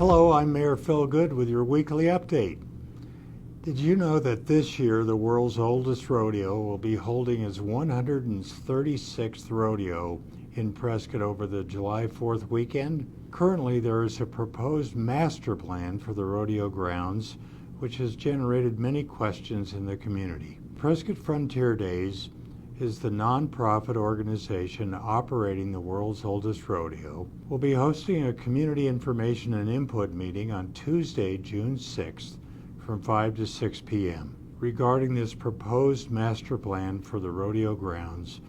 Hello, I'm Mayor Phil Goode with your weekly update. Did you know that this year the world's oldest rodeo will be holding its 136th rodeo in Prescott over the July 4th weekend? Currently, there is a proposed master plan for the rodeo grounds, which has generated many questions in the community. Prescott Frontier Days is the nonprofit organization operating the world's oldest rodeo, will be hosting a community information and input meeting on Tuesday, June 6th from 5 to 6 p.m. regarding this proposed master plan for the rodeo grounds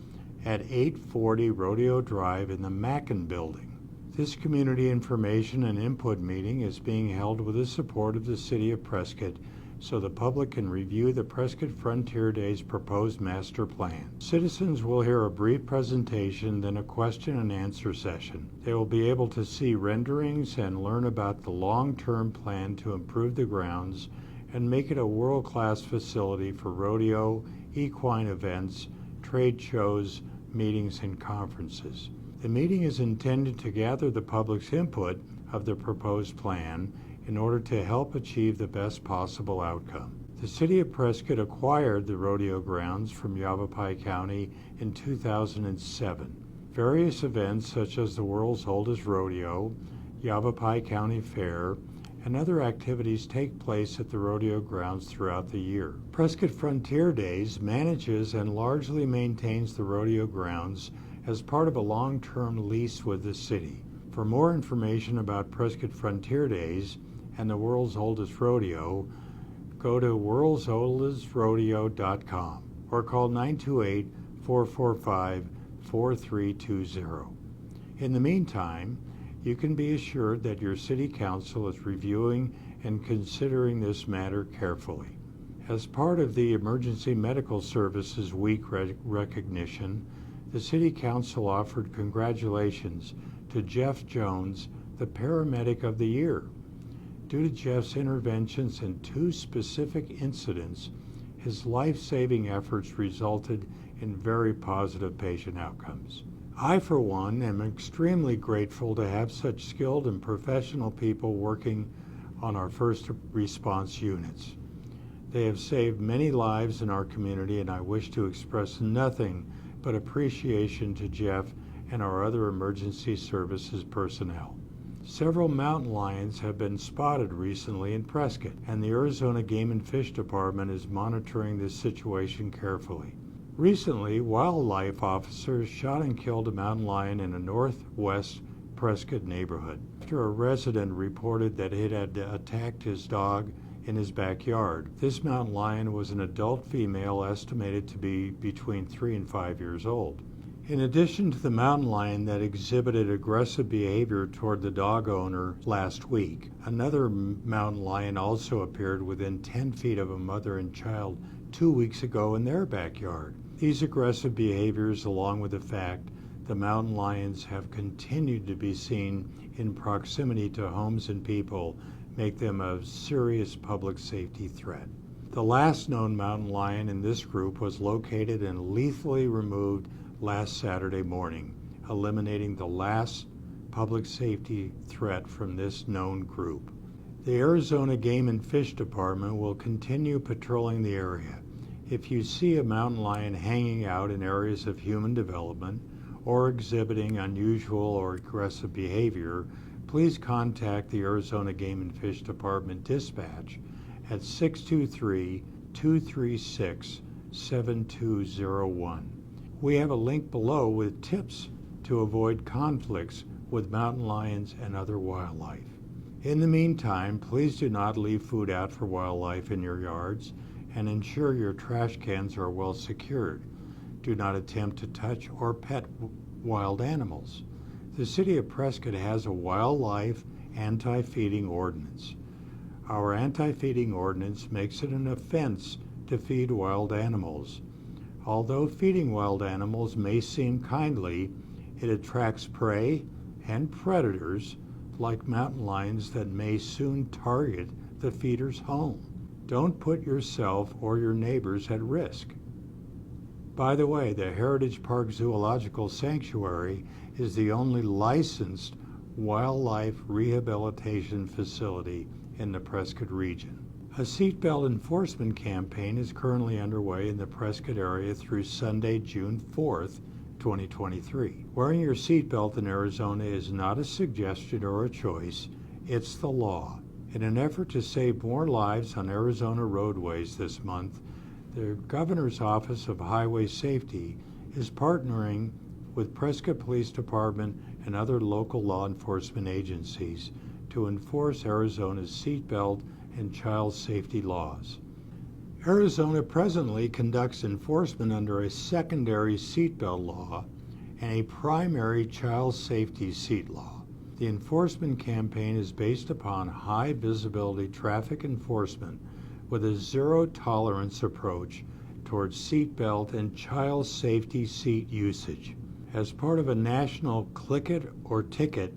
at 840 Rodeo Drive in the Mackin Building. This community information and input meeting is being held with the support of the City of Prescott so the public can review the Prescott Frontier Days proposed master plan. Citizens will hear a brief presentation, then a question and answer session. They will be able to see renderings and learn about the long-term plan to improve the grounds and make it a world-class facility for rodeo, equine events, trade shows, meetings, and conferences. The meeting is intended to gather the public's input of the proposed plan in order to help achieve the best possible outcome. The City of Prescott acquired the rodeo grounds from Yavapai County in 2007. Various events such as the world's oldest rodeo, Yavapai County Fair, and other activities take place at the rodeo grounds throughout the year. Prescott Frontier Days manages and largely maintains the rodeo grounds as part of a long-term lease with the city. For more information about Prescott Frontier Days and the world's oldest rodeo, go to worldsoldestrodeo.com or call 928-445-4320. In the meantime, you can be assured that your City Council is reviewing and considering this matter carefully. As part of the Emergency Medical Services Week recognition, the City Council offered congratulations to Jeff Jones, the Paramedic of the Year. Due to Jeff's interventions in 2 specific incidents, his life-saving efforts resulted in very positive patient outcomes. I, for one, am extremely grateful to have such skilled and professional people working on our first response units. They have saved many lives in our community, and I wish to express nothing but appreciation to Jeff and our other emergency services personnel. Several mountain lions have been spotted recently in Prescott, and the Arizona Game and Fish Department is monitoring this situation carefully. Recently, wildlife officers shot and killed a mountain lion in a northwest Prescott neighborhood after a resident reported that it had attacked his dog in his backyard. This mountain lion was an adult female estimated to be between 3 and 5 years old. In addition to the mountain lion that exhibited aggressive behavior toward the dog owner last week, another mountain lion also appeared within 10 feet of a mother and child 2 weeks ago in their backyard. These aggressive behaviors, along with the fact the mountain lions have continued to be seen in proximity to homes and people, make them a serious public safety threat. The last known mountain lion in this group was located and lethally removed last Saturday morning, eliminating the last public safety threat from this known group. The Arizona Game and Fish Department will continue patrolling the area. If you see a mountain lion hanging out in areas of human development or exhibiting unusual or aggressive behavior, please contact the Arizona Game and Fish Department dispatch at 623-236-7201. We have a link below with tips to avoid conflicts with mountain lions and other wildlife. In the meantime, please do not leave food out for wildlife in your yards and ensure your trash cans are well secured. Do not attempt to touch or pet wild animals. The City of Prescott has a wildlife anti-feeding ordinance. Our anti-feeding ordinance makes it an offense to feed wild animals. Although feeding wild animals may seem kindly, it attracts prey and predators like mountain lions that may soon target the feeder's home. Don't put yourself or your neighbors at risk. By the way, the Heritage Park Zoological Sanctuary is the only licensed wildlife rehabilitation facility in the Prescott region. A seatbelt enforcement campaign is currently underway in the Prescott area through Sunday, June 4th, 2023. Wearing your seatbelt in Arizona is not a suggestion or a choice, it's the law. In an effort to save more lives on Arizona roadways this month, the Governor's Office of Highway Safety is partnering with Prescott Police Department and other local law enforcement agencies to enforce Arizona's seatbelt and child safety laws. Arizona presently conducts enforcement under a secondary seatbelt law and a primary child safety seat law. The enforcement campaign is based upon high visibility traffic enforcement with a zero-tolerance approach towards seatbelt and child safety seat usage. As part of a national click it or ticket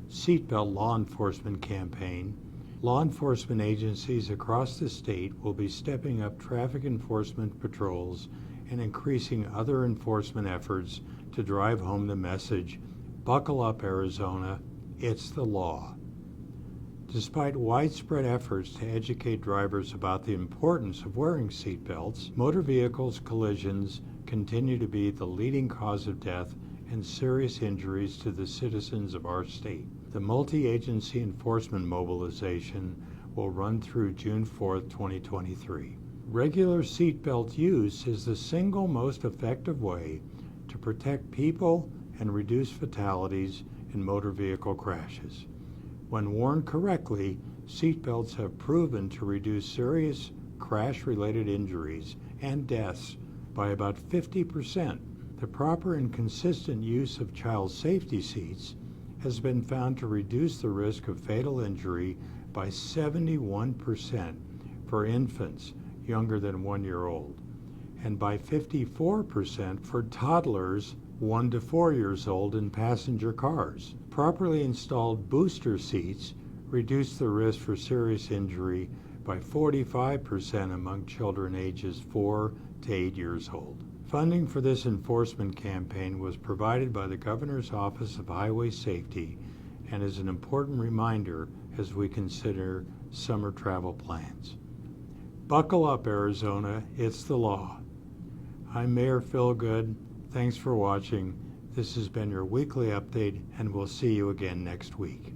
seatbelt law enforcement campaign, law enforcement agencies across the state will be stepping up traffic enforcement patrols and increasing other enforcement efforts to drive home the message, "Buckle up, Arizona, it's the law." Despite widespread efforts to educate drivers about the importance of wearing seatbelts, motor vehicles collisions continue to be the leading cause of death and serious injuries to the citizens of our state. The multi-agency enforcement mobilization will run through June 4th, 2023. Regular seatbelt use is the single most effective way to protect people and reduce fatalities in motor vehicle crashes. When worn correctly, seatbelts have proven to reduce serious crash-related injuries and deaths by about 50%. The proper and consistent use of child safety seats has been found to reduce the risk of fatal injury by 71% for infants younger than 1 year old, and by 54% for toddlers 1 to 4 years old in passenger cars. Properly installed booster seats reduce the risk for serious injury by 45% among children ages 4 to 8 years old. Funding for this enforcement campaign was provided by the Governor's Office of Highway Safety and is an important reminder as we consider summer travel plans. Buckle up, Arizona, it's the law. I'm Mayor Phil Goode. Thanks for watching. This has been your weekly update, and we'll see you again next week.